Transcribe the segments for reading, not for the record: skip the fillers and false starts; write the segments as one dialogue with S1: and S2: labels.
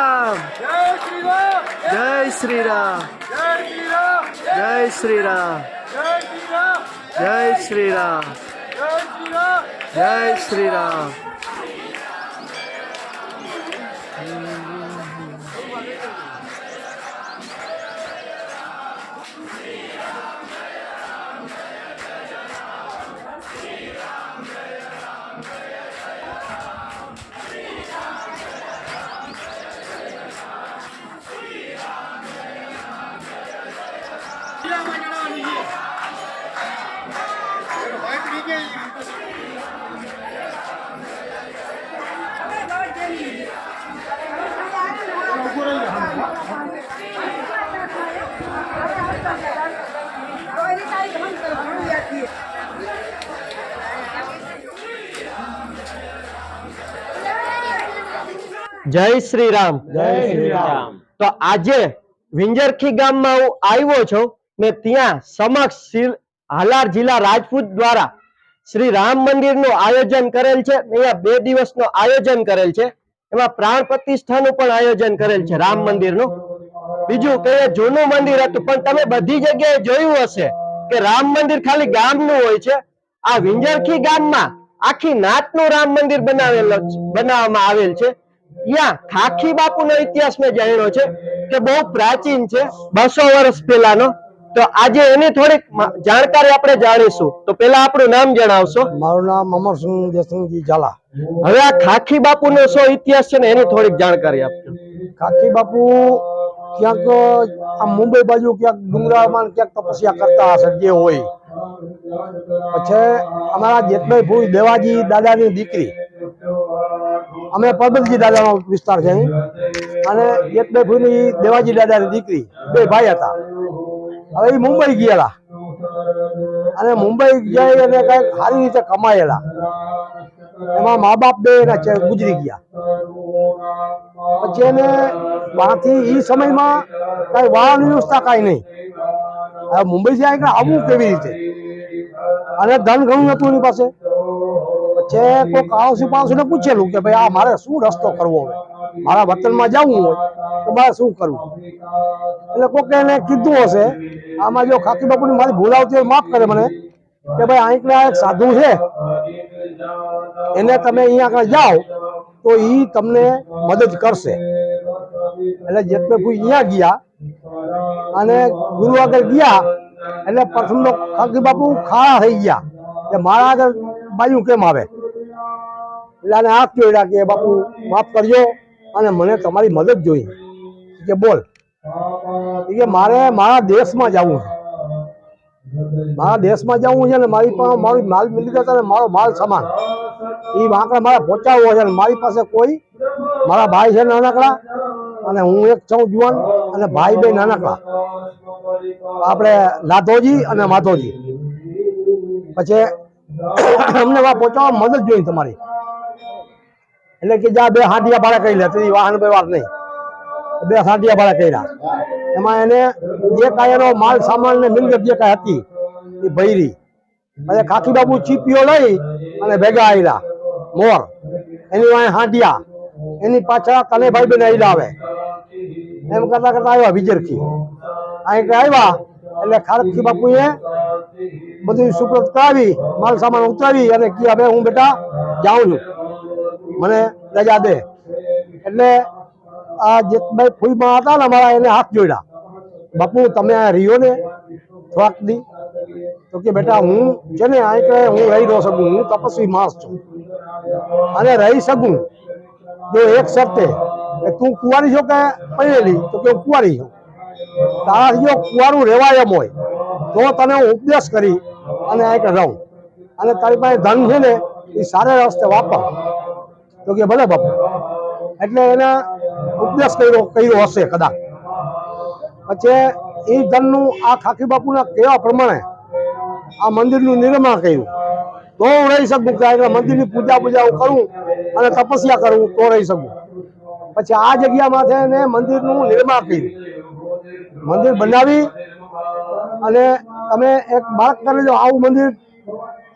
S1: राम जय श्री राम जय श्री राम जय श्री राम जय श्री राम। जय श्री राम
S2: जय श्री राम।
S1: तो आजे विंजरखी गाम में हूँ आव्यो छो ने त्या समक्ष हालार जिला राजपूत द्वारा श्री राम मंदिर नु आयोजन करेल छे। अहींया 2 दिवस नु आयोजन करेल छे। एमां प्राण प्रतिष्ठा नु पण आयोजन करेल छे राम मंदिर नु। बीजू के जूનું मंदिर हतुं पण तमे बधी जग्याए जोयुं हशे के राम मंदिर खाली गामनुं होय छे। आ विंजरखी गाममां आखी नातनुं राम मंदिर बनाववामां आवेल छे। या खाखी बापू नो इतिहास में जाण्यो छे के बहु प्राचीन छे 200 वर्ष पहेलानो। तो आज एनी थोड़ी जानकारी आपणे जाणीशुं। तो पहेला आपनुं नाम जणावशो।
S2: मारुं नाम अमरसिंह जयसिंहजी झाला।
S1: हवे आ खाखी बापू नो शो इतिहास छे ने एनी थोड़ी जानकारी आपजो।
S2: खाखी बापू क्यांक आ मुंबई बाजू क्यांक डुंगरामां क्यांक तपस्या करता हशे जे होय। पछी अमारा जेठभाई भूई देवाजी दादानी दीकरी अमे परबतजी दादानो विस्तार छे अने जेठभाई भूईनी देवाजी दादानी दीकरी बे भाई हता। हवे मुंबई गયેલા અને મુંબઈ જઈ અને કઈક સારી રીતે કમાયેલા એમાં મા બાપ બે એના ગુજરી ગયા। પછી એને ત્યાંથી એ સમયમાં કઈ વાહન વ્યવસ્થા કઈ નહીં। હવે મુંબઈથી આવવું કેવી રીતે અને ધન ઘણું નતું એની પાસે। પછી કોઈક આડોશી પાડોશીને પૂછેલું કે ભાઈ આ મારે શું રસ્તો કરવો હોય, મારા વતનમાં જવું હોય તો મારે શું કરવું। એટલે કોકે એને કીધું હશે આમાં જો ખાકી બાપુની મારી ભૂલ આવતી હોય માફ કરે મને કે ભાઈ અહીંકના એક સાધુ છે એને તમે અહીંયા આગળ જાઓ તો એ તમને મદદ કરશે। એટલે જેઠભાઈ અહીંયા ગયા અને ગુરુ આગળ ગયા એટલે પ્રથમ તો ખાકી બાપુ ખાડા થઈ ગયા કે મારા આગળ બાજુ કેમ આવે। એટલે આને હાથ જોડ્યા કે બાપુ માફ કરજો અને મને તમારી મદદ જોઈએ કે બોલ કે મારે મારા દેશમાં જવું છે, મારા દેશમાં જવું છે ને મારી પાસે મારી માલ મિલકત અને મારો માલ સામાન એ વાંકડા મારે પહોંચાડવો છે। મારી પાસે કોઈ મારા ભાઈ છે નાનકડા અને હું એક છું જુવાન અને ભાઈ બે નાનકડા આપણે નાથોજી અને માધોજી। પછી અમને વા પહોંચાડવા મદદ જોઈએ તમારી। એટલે કે જા 2 હાંડિયા ભાડા કરી લે તો વાહન વ્યવહાર નહીં, 2 હાંડિયા ભાડા કર્યા। એમાં એને જે કાંઈ એનો માલ સામાન ને મિલકત જે કાંઈ હતી એ ભરી અને ખાખી બાપુ ચીપીઓ લઈ અને ભેગા આવ્યા મોર એની વાંહે હાંડિયા એની પાછળ કનેભાઈ બેન આવ્યા એમ કરતા કરતા આવ્યા વિજરખી। અહીં આવ્યા એટલે ખાખી બાપુએ બધું સુપ્રત કરાવી માલ સામાન ઉતારી અને કે હવે હું બેટા જાઉં છું, મને રજા દે। એટલે આ જેઠભાઈ ફૂઈમાં હતા ને અમારા એને હાથ જોડ્યા બાપુ તમે આ રહ્યો ને થોડાક દી તો કે બેટા હું છે ને આ હું રહી ન શકું, હું તપસ્વી માણસ છું અને રહી શકું જો એક શરતે કે તું કુંવારી છો કે પહેરેલી તો કે હું કુંવારી છું। તારાથી જો કુંવારું રહેવાય એમ હોય તો તને હું ઉપદેશ કરી અને આ રહું અને તારી પાસે ધન છે ને એ સારા રસ્તે વાપર તો કે ભલે બાપુ। એટલે એના ઉપદેશ કર્યો હશે કદાચ। પછી એ ધનનું આ ખાખી બાપુના કહેવા પ્રમાણે આ મંદિરનું નિર્માણ કર્યું તો હું રહી શકું કે મંદિરની પૂજા હું કરું અને તપસ્યા કરું તો રહી શકું। પછી આ જગ્યામાં છે ને મંદિરનું નિર્માણ કર્યું, મંદિર બનાવી અને તમે એક બાળક કરી દો આવું મંદિર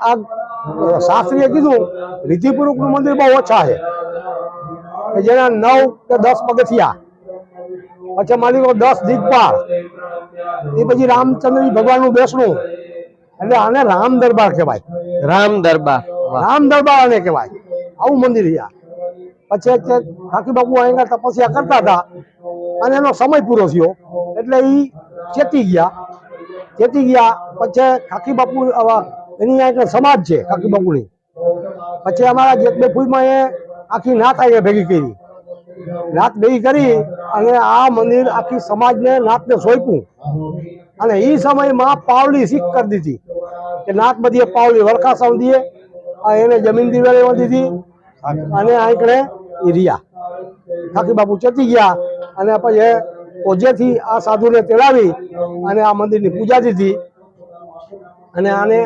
S2: આ શાસ્ત્રીએ કીધું વિધિપૂર્વકનું મંદિર બહુ ઓછા છે કે જેના 9 કે 10 પગથિયા, પછી માની લો 10 દિગપાળ, એ પછી રામચંદ્રજી ભગવાનનું બેસણું, એટલે આને રામ દરબાર કહેવાય.
S1: રામ દરબાર,
S2: રામ દરબાર આને કહેવાય. આવું મંદિર છે. પછી ખાકી બાપુ અહીંયા તપસ્યા કરતા હતા અને એનો સમય પૂરો થયો એટલે એ ચેતી ગયા. પછી ખાકી બાપુ એની એક સમાજ છે ખાકી બાપુની. પછી અમારા જેતભાઈ ફૂઈમાં એ આખી નાત આવી ભેગી કરી, નાત ભેગી કરી અને આ મંદિર આખી સમાજને નાતને સોંપ્યું. અને એ સમયમાં પાવલી શીખ કરી દીધી કે નાત બધી પાવલી વરખાસણ દીએ, એને જમીન દિવાળી દીધી અને આંકડે એ રહ્યા. ખાકી બાપુ ચતી ગયા અને પછી ઓજેથી આ સાધુને તેડાવી અને આ મંદિરની પૂજા દીધી અને આને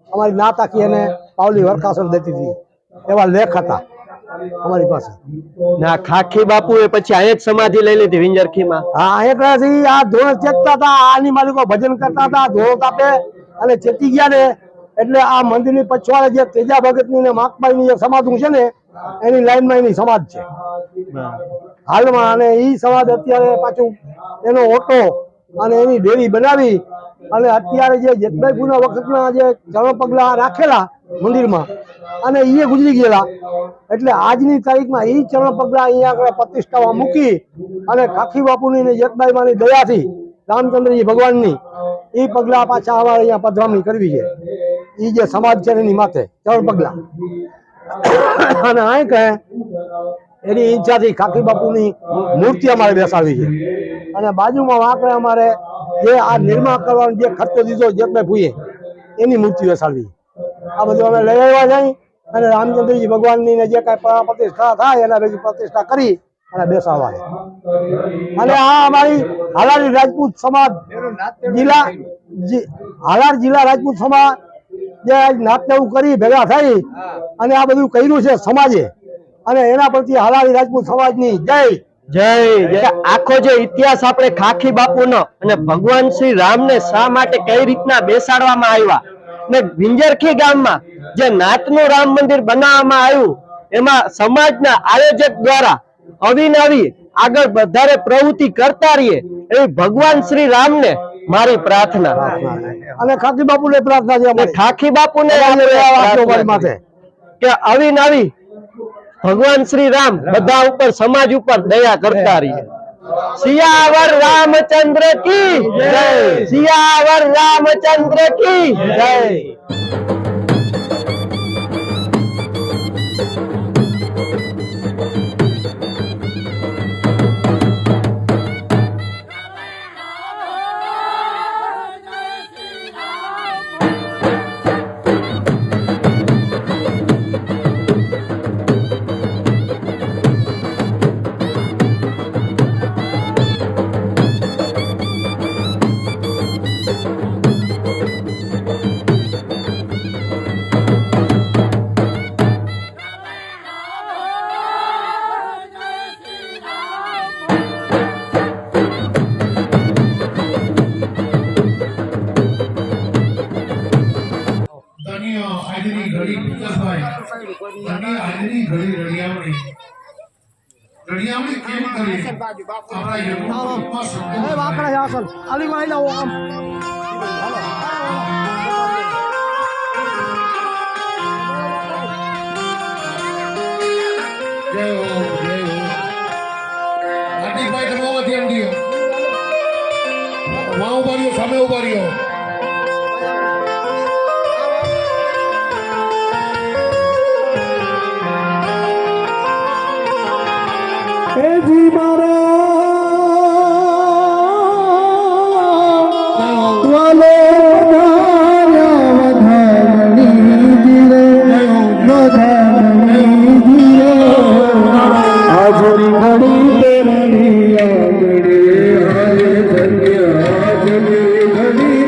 S2: અમારી નાત આખી એને પાવલી વરખાસણ દેતી હતી. એવા લેખ હતા અમારી પાસે.
S1: ના ખાખી બાપુ એ પછી અહીંયા જ સમાધિ લઈ લીધી વિંજરખીમાં.
S2: હા, અહીંયાથી આ ધોળ ચેકતા હતા, આની માલિકો ભજન કરતા હતા, ધોળો તાપે અને ચેતી ગયા ને એટલે આ મંદિરની પછવાડે જે તેજા ભગતની ને માકબાઈની જે સમાધિ છે ને એની લાઈનમાં એની સમાજ છે હાલમાં. અને એ સમાજ અત્યારે પાછું એનો ઓટો અને એની ડેરી બનાવી અને અત્યારે જે જેતભાઈપુરના વખતના જે ચરણ પગલા રાખેલા મંદિરમાં અને એ ગુજરી ગયેલા એટલે આજની તારીખમાં એ ચરણ પગલા અહીંયા આગળ પ્રતિષ્ઠામાં મૂકી અને ખાખી બાપુની ને જેતભાઈમાની દયાથી રામચંદ્રજી ભગવાનની એ પગલા પાછા અમારે અહીંયા પધરામણી કરવી છે. એ જે સમાજ છે એની માથે ચરણ પગલા અને આ કહે એની ઈચ્છાથી ખાખી બાપુની મૂર્તિ અમારે બેસાડવી છે. અને બાજુમાં વાંકડે અમારે જે આ નિર્માણ કરવાનો જે ખર્ચો દીધો જેતભાઈ ફૂઈએ એની મૂર્તિ બેસાડવી. આ બધું અમે લઈ આવ્યા જાય અને રામચંદ્રજી ભગવાનની ને જે કાંઈ પ્રતિષ્ઠા થાય એના ભેગી પ્રતિષ્ઠા કરી અને બેસાડવા છે. અને આ અમારી હાલારી રાજપૂત સમાજ હાલાર જિલ્લા રાજપૂત સમાજ જે નાતને એવું કરી ભેગા થઈ અને આ બધું કર્યું છે સમાજે અને એના પરથી હાલારી રાજપૂત સમાજની જય
S1: જય જય. આખો જે ઇતિહાસ આપણે ખાખી બાપુનો અને ભગવાન શ્રી રામને શા માટે કઈ રીતના બેસાડવામાં આવ્યા ને વિંજરખી ગામમાં જે નાતનું રામ મંદિર બનાવવામાં આવ્યું એમાં સમાજના આયોજક દ્વારા અવિનવી આગળ વધારે પ્રવૃત્તિ કરતા રહીએ એવી ભગવાન શ્રી રામને મારી પ્રાર્થના.
S2: અને ખાખી બાપુને પ્રાર્થના છે અમારી.
S1: ખાખી બાપુને
S2: માથે
S1: કે અવિનવી ભગવાન શ્રી રામ બધા ઉપર સમાજ ઉપર દયા કરતા રહીએ. સિયાવર રામચંદ્ર કી જય, સિયાવર રામચંદ્ર કી જય.
S3: આજની ઘડી વિકાસભાઈ અને આજની ઘડી રડિયામણી કેમ કરી આપણા યુટ્યુબમાં શબ્દો
S2: વાકડા આસન આલી માં આવો આમ
S3: જય હો હાર્દિકભાઈ તમે ધ્યાન દિયો વાં ઉભા રહ્યો સામે ઉભા રહ્યો
S2: જી મારા વાલો વધારણી જીરે આજની ઘડી તેરણી આગળે હારે ધન્ય આજની ઘડી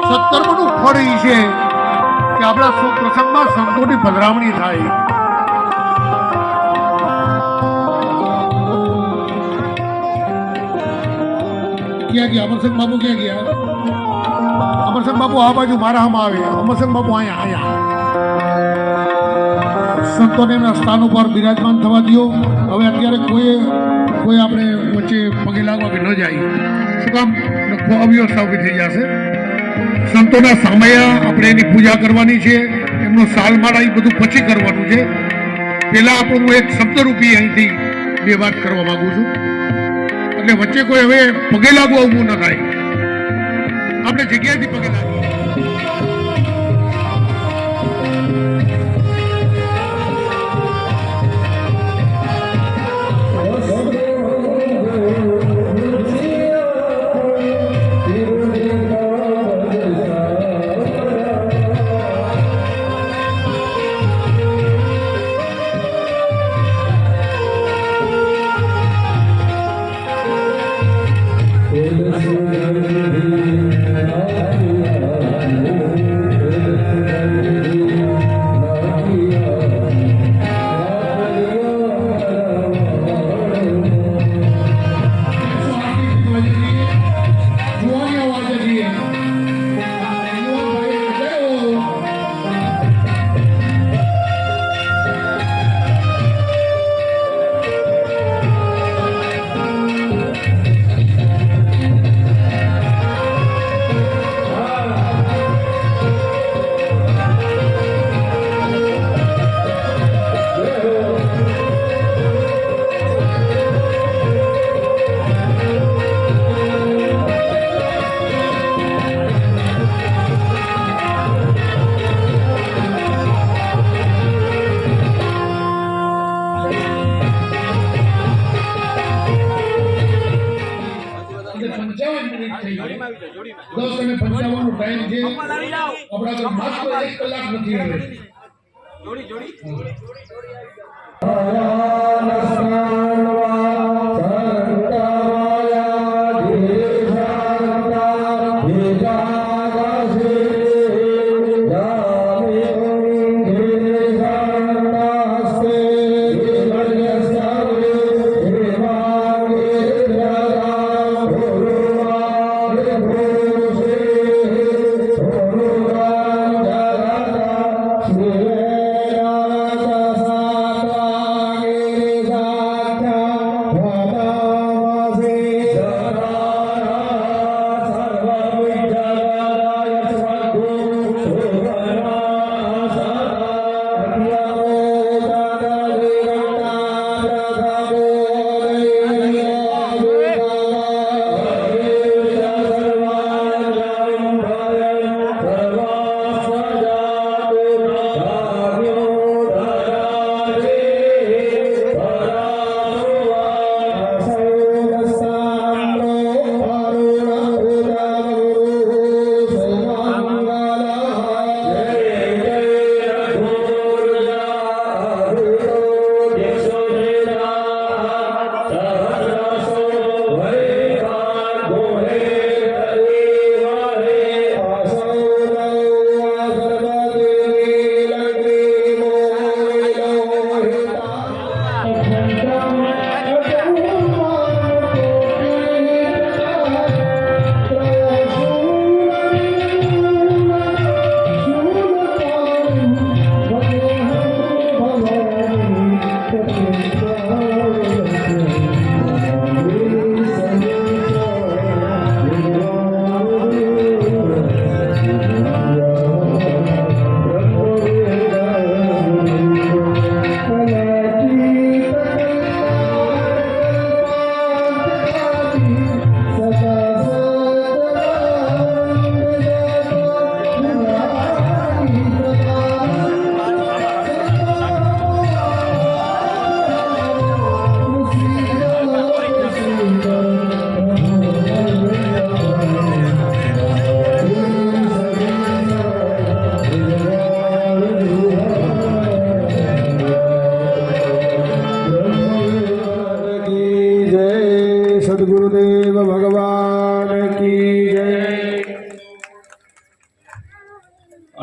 S3: સત્કર્મનું ફળ એ છે કે આપણા શુભ પ્રસંગમાં સંતોની પધરામણી થાય. ક્યાં ગયા અમરસંગ બાપુ? ક્યાં ગયા અમરસંગ બાપુ? આ બાજુ મારા આમ આવે. અમરસંગ બાપુ અહીંયા. સંતોને એમના સ્થાન ઉપર બિરાજમાન થવા દો. હવે અત્યારે કોઈ આપણે વચ્ચે પગે લાગવા કે ન જાય. શું કામ? અવ્યવસ્થા ઉભી થઈ જશે. સંતોના સામયા આપણે એની પૂજા કરવાની છે. એમનો સાલમાળા એ બધું પછી કરવાનું છે. પહેલા આપણું એક શબ્દરૂપી અહીંથી બે વાત કરવા માંગુ છું. એટલે વચ્ચે કોઈ હવે પગે લાગવું ઊભું ન થાય. આપણે જગ્યાએથી પગે લાગવું.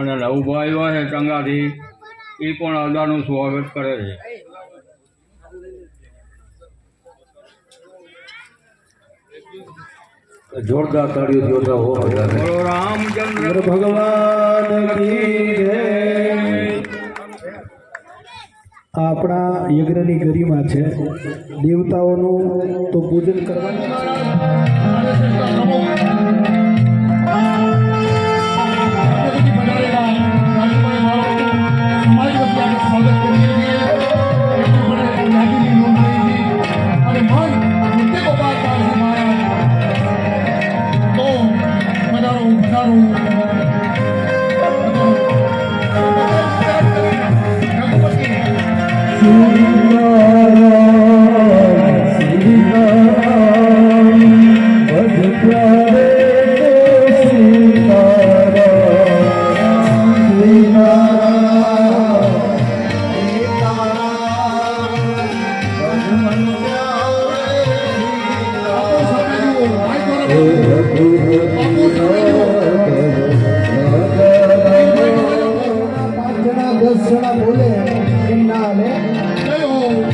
S4: અને લવભાઈ હોય છે ટંગાથી એ પણ અલ્લાહનું સ્વાગત કરે છે.
S5: જોરદાર તાળીઓ જોતા હો
S4: બોલો રામચંદ્ર
S5: ભગવાન કી જય. આપણા યજ્ઞની ગરિમા છે. દેવતાઓનું તો પૂજન કરવાનું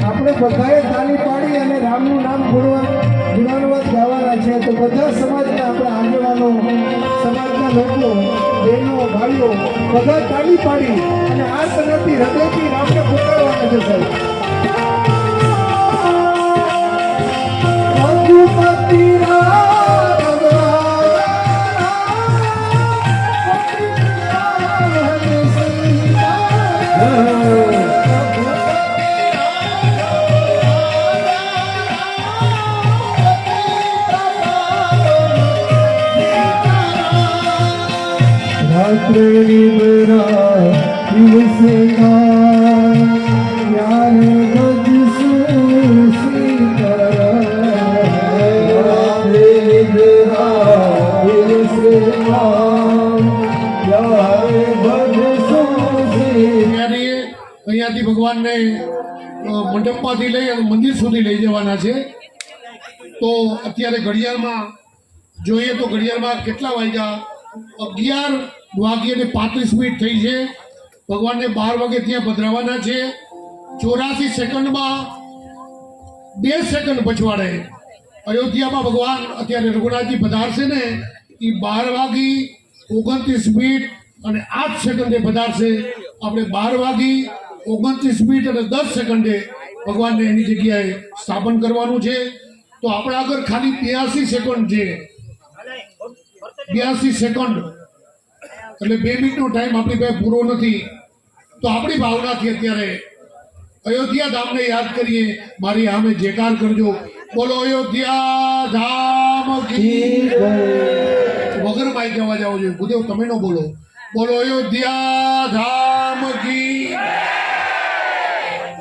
S2: આપણે બધાએ તાલી પાડી અને રામનું નામ ગુણાનુવાદ ગાવાના છે. તો બધા સમાજના આપણે આગેવાનો, સમાજના લોકો, બહેનો, ભાઈઓ બધા તાલી પાડી અને આ તરફથી હૃદયથી રામને પુકારવાના છે. સાહેબ રઘુપતિ
S3: અહીંયાથી ભગવાનને મંડપમાંથી લઈ અને મંદિર સુધી લઈ જવાના છે. તો અત્યારે ઘડિયાળમાં જોઈએ તો ઘડિયાળમાં કેટલા વાગ્યા? 11:35 થઈ છે. ભગવાનને 12 વાગે ત્યાં પધરાવાના છે. 84 સેકન્ડમાં 2 સેકન્ડ પછવાડે અયોધ્યામાં ભગવાન અત્યારે રઘુનાથજી પધારશે ને એ 12:29 અને 8 સેકન્ડે પધારશે. આપણે 12:29 અને 10 સેકન્ડે ભગવાનને એની જગ્યાએ સ્થાપન કરવાનું છે. તો આપણા આગળ ખાલી 82 સેકન્ડ છે. 82 સેકન્ડ એટલે 2 મિનિટનો ટાઈમ આપણી પાસે પૂરો નથી. તો આપણી ભાવનાથી અત્યારે અયોધ્યા ધામને યાદ કરીએ. મારી સામે જયકાર કરજો. બોલો અયોધ્યા ધામ કી વગર માઇક અવાજ આવવો જોઈએ. ગુદેવ તમે નો બોલો. બોલો અયોધ્યા ધામ કી.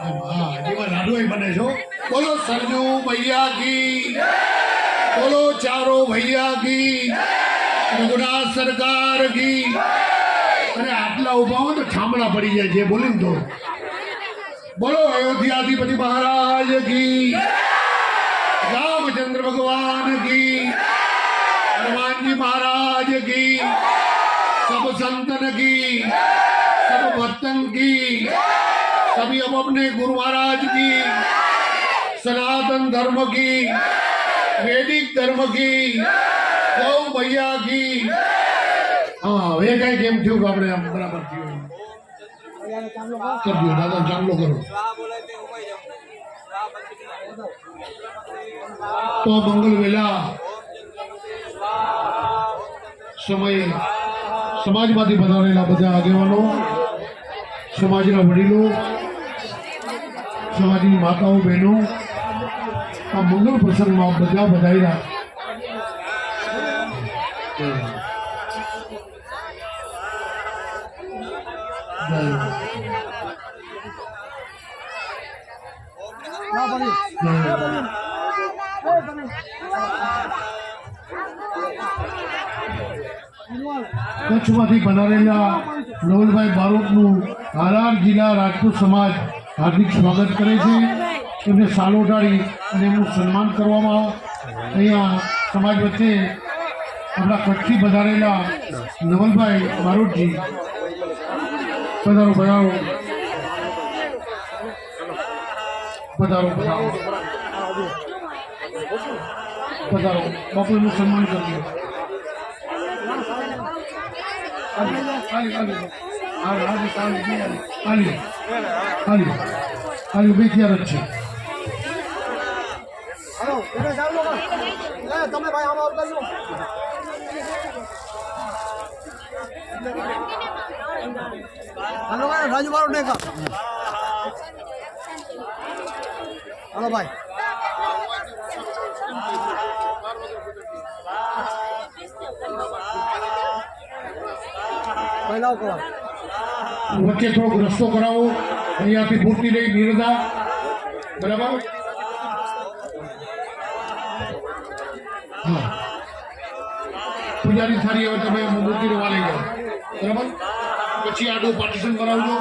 S3: હા જેમાં રાડોય બને છો. બોલો સરજુ ભૈયા કી. બોલો ચારો ભૈયા કી. રઘુનાથ સરકાર કી. અને આટલા ઉભા હોય તો ઠામડા પડી જાય છે બોલીને તો. બોલો અયોધ્યાધિપતિ મહારાજ કી. रामचंद्र भगवान की. हनुमान जी महाराज की. सब संतन की, सब भक्तन की, सभी अब अपने गुरु महाराज की, सनातन धर्म की, वैदिक धर्म की, गौ भैया की. हाँ वे कई केम थયું કે આપણે આમ બરાબર થયું કરજો દાદા ચાંગલો કરો તો મંગલ વેલા સમય સમાજમાંથી પધારેલા બધા આગેવાનો, સમાજના વડીલો, સમાજની માતાઓ બહેનો આ મંગળ પ્રસંગમાં બધા પધાર્યા. કચ્છમાંથી પધારેલા નવલભાઈ બારોટનું હાલાર જિલ્લા રાજપૂત સમાજ હાર્દિક સ્વાગત કરે છે. એમને સાલો ઢાળી અને એમનું સન્માન કરવામાં અહીંયા સમાજ વચ્ચે આપણા કચ્છથી પધારેલા નવલભાઈ બારોટજી પધારો પધારો પધારો પધારો પધારો બાપુનું સન્માન કરીએ બે તૈયાર જ છે
S2: રાજુ મારો ને હાલો ભાઈ
S3: વચ્ચે થોડોક રસ્તો કરાવો અહીંયાથી મૂર્તિ લઈ નિર્દા બરાબર હા પૂજારી સારી હવે તમે મૂર્તિ લેવા લઈ જાઓ બરાબર પછી આડું પાર્ટીશન કરાવજો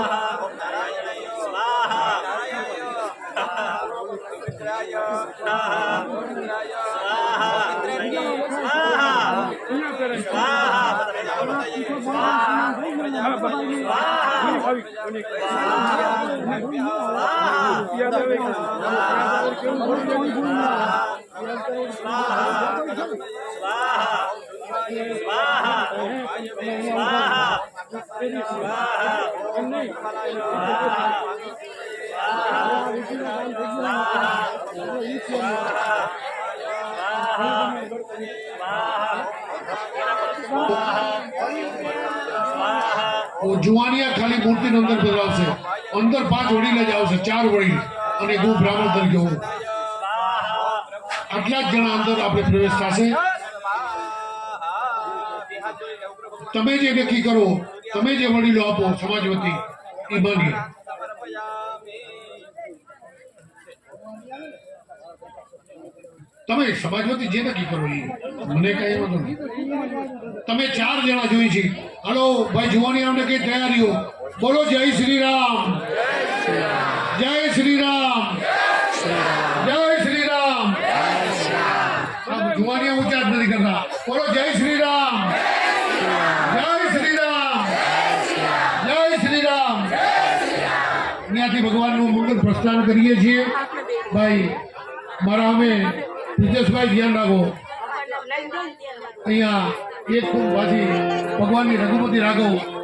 S3: જુવાનિયા ખાલી મૂર્તિની અંદર પધરાવશે અંદર 5 વડીલ જ આવશે 4 વડીલ અને ગુ બ્રાહ્મણ તરીકે હું આટલા જ જણા અંદર આપણે પ્રવેશ થશે તમે જે નક્કી કરો તમે જે વડીલો આપો સમાજ વતી એ માનીએ તમે સમાજ વતી જે નક્કી કરો એ મને કઈ વાંધો નહીં તમે 4 જણા જોઈ છે હાલો ભાઈ જુવાની અમને કઈ તૈયારીઓ બોલો જય શ્રી રામ જય શ્રી રામ જય શ્રી રામ જુવાની ઊંચા જ નથી કરતા બોલો જય શ્રી રામ જય શ્રી રામ જય શ્રી રામ ત્યાંથી ભગવાનનું મંગળ પ્રસ્થાન કરીએ છીએ ભાઈ મારા અમે વિજેશભાઈ ધ્યાન રાખો અહીંયા એક કુંભ પાછી ભગવાનની રઘુપતિ રાઘવ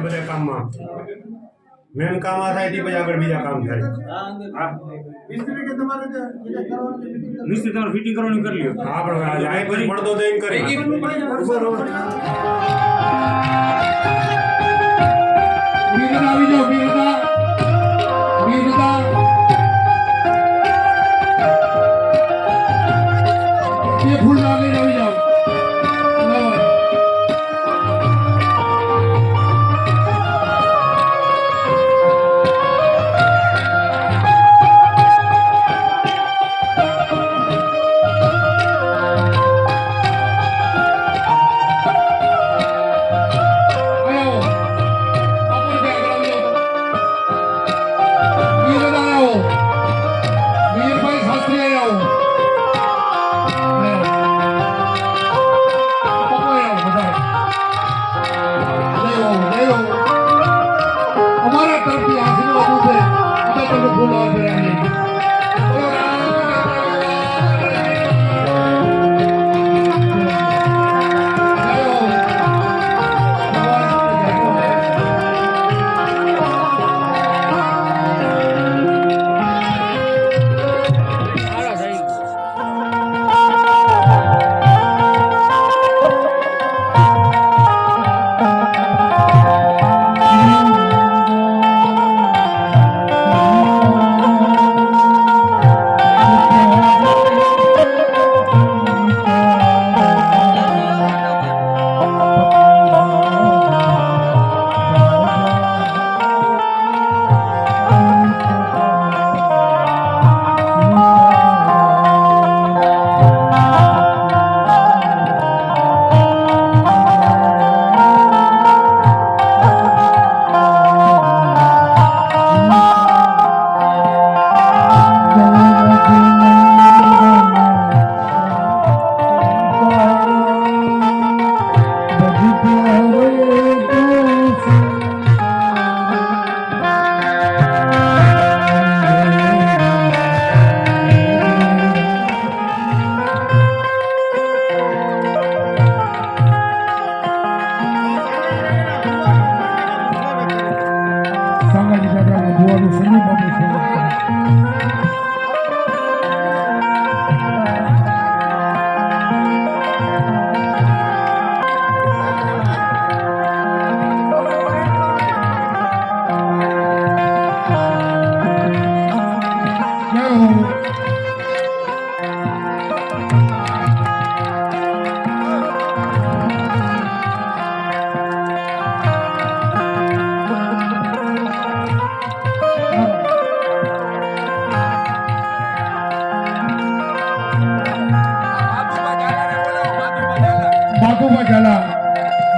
S6: બધા કામમાં મેન કામ આ થાય તે પછી આગળ બીજા કામ થાય.
S4: નિશ્ચિત તમારે ફિટિંગ કરવાનું કરી લ્યો.
S6: હા પણ આ પછી પડતો તો એમ કરી
S3: વીરતા આવી જાઓ, વીરતા એ ફૂલ લાગી આવી જાઓ. અમારા તરફથી આશીર્વાદ છે. અમે તમને ફૂલ આપી સંગાજી દાદાના ભુવાનું સંદીપ બાબુ સ્વાગત કરે.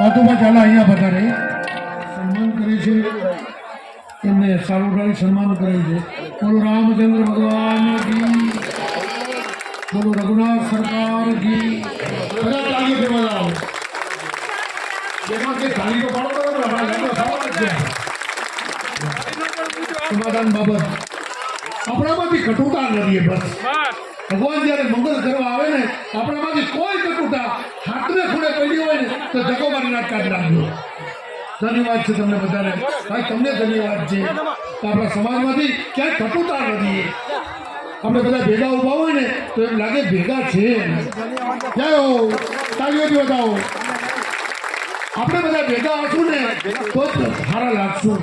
S3: માધુબા ઝાલા અહીંયા પધારે સન્માન કરે છે. એમને સારું સન્માન કરે છે. બોલો રામચંદ્ર ભગવાન કી, બોલો રઘુનાથ સરકાર કી. બધા લાગી દેવા જાઓ. એમાં કે થાળી તો પાડો તો સમાધાન બાબત આપણામાંથી કટુતા ન રહીએ. બસ ભગવાન જ્યારે મંગળ કરવા આવે ને આપણામાંથી કોઈ કટુતા હાથને ખૂણે પડી હોય ને તો જગોબારી ના કાઢ નાખજો. ધન્યવાદ છે તમને બધાને. ભાઈ તમને ધન્યવાદ છે. આપણા સમાજમાંથી ક્યાંય કટુતા નથી. આપણે બધા ભેગા ઉભા હોય ને તો એમ લાગે ભેગા છે. જય હો, તાળીઓથી બતાવો. આપણે બધા ભેગા હશું ને તો જ સારા લાગશું.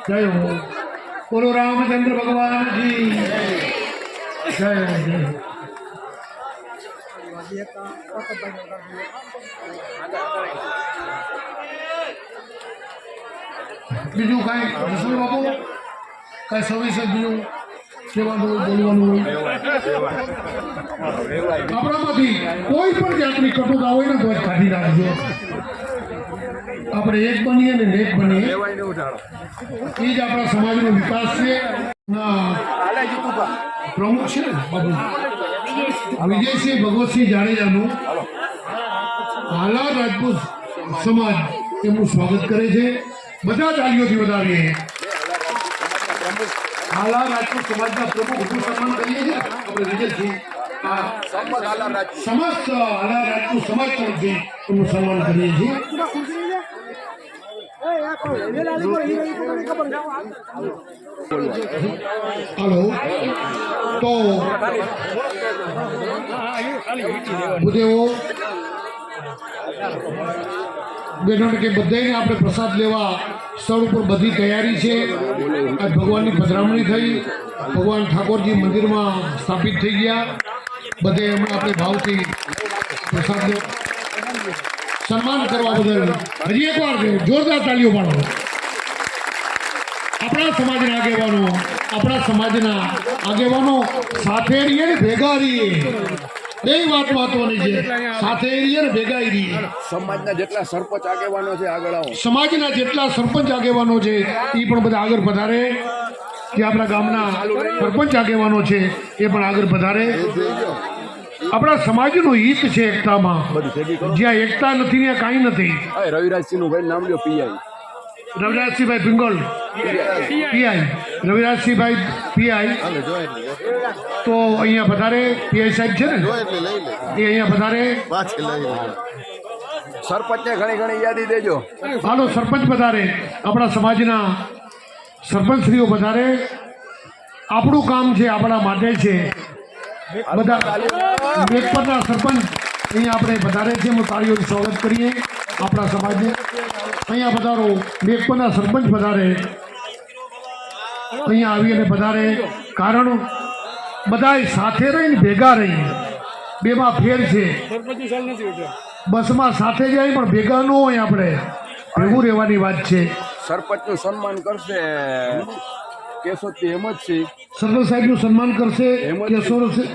S3: જય હો, બોલો રામચંદ્ર ભગવાન જી જય હો, જય હો. બીજું કાંઈ જસુલ બાપુ કાંઈ સવિશેષ બીજું કહેવાનું હોય, બોલવાનું હોય? આપણામાંથી કોઈ પણ જાતની કટુતા હોય ને તો જ કાઢી નાખજો. આપણે એક બનીએ ને એક બનીએ, એ જ આપણા સમાજનો વિકાસ છે. પ્રમુખ છે ને બાપુ વિજયસિંહ ભગવતસિંહ જાડેજાનું હાલાર રાજપૂત સમાજ એમનું સ્વાગત કરે છે. બધા તાળીઓથી વધાવીએ. હાલાર રાજપૂત સમાજના પ્રમુખનું સન્માન કરીએ છીએ આપણે વિજયસિંહ. સમસ્ત હાલાર રાજપૂત સમાજ તરફથી એમનું સન્માન કરીએ છીએ. હાલો તો ભૂદેવો બહેનો કે બધાને આપણે પ્રસાદ લેવા સ્થળ ઉપર બધી તૈયારી છે. આજ ભગવાનની પધરામણી થઈ, ભગવાન ઠાકોરજી મંદિરમાં સ્થાપિત થઈ ગયા. બધે હમણાં આપણે ભાવથી પ્રસાદ સન્માન કરવા બદલ હજી એકવાર જોરદાર તાળીઓ પાડો. આપણા સમાજના આગેવાનો સાથે રહીએ ને ભેગા રહીએ. બે વાત મહત્વની છે. સાથે રહીએ ને ભેગા રહીએ.
S7: સમાજના જેટલા સરપંચ આગેવાનો છે આગળ આવો.
S3: સમાજના જેટલા સરપંચ આગેવાનો છે એ પણ બધા આગળ પધારે. જે આપણા ગામના સરપંચ આગેવાનો છે એ પણ આગળ પધારે. આપણા સમાજનું હિત છે એકતામાં. જ્યાં એકતા નથી ત્યાં કાંઈ નથી.
S7: રવિરાજસિંહનું ભાઈ નામ લ્યો, પીઆઈ
S3: રવિરાજસિંહભાઈ પિંગોલ પીઆઈ, રવિરાજસિંહભાઈ પીઆઈ તો અહીંયા પધારે. પીઆઈ સાહેબ છે ને એ અહીંયા પધારે.
S7: સરપંચને ઘણી ઘણી યાદી દેજો.
S3: હાલો સરપંચ પધારે. આપણા સમાજના સરપંચશ્રીઓ પધારે. આપણું કામ છે, આપણા માટે છે. બધા મેઘપરના સરપંચ અહીંયા આપણે પધારે છે. એમનું તાળીઓથી સ્વાગત કરીએ આપણા સમાજને. અહીંયા પધારો. મેઘપરના સરપંચ પધારે. અહીંયા આવી અને પધારે. કારણ બધા સાથે રહીને ભેગા રહી. બેમાં ફેર છે. બસમાં સાથે જાય પણ ભેગા ન હોય. આપણે ભેગું રહેવાની વાત છે.
S7: સરપંચનું સન્માન કરશે કેશોદથી હેમંતસિંહ.
S3: સરપંચ સાહેબનું સન્માન કરશે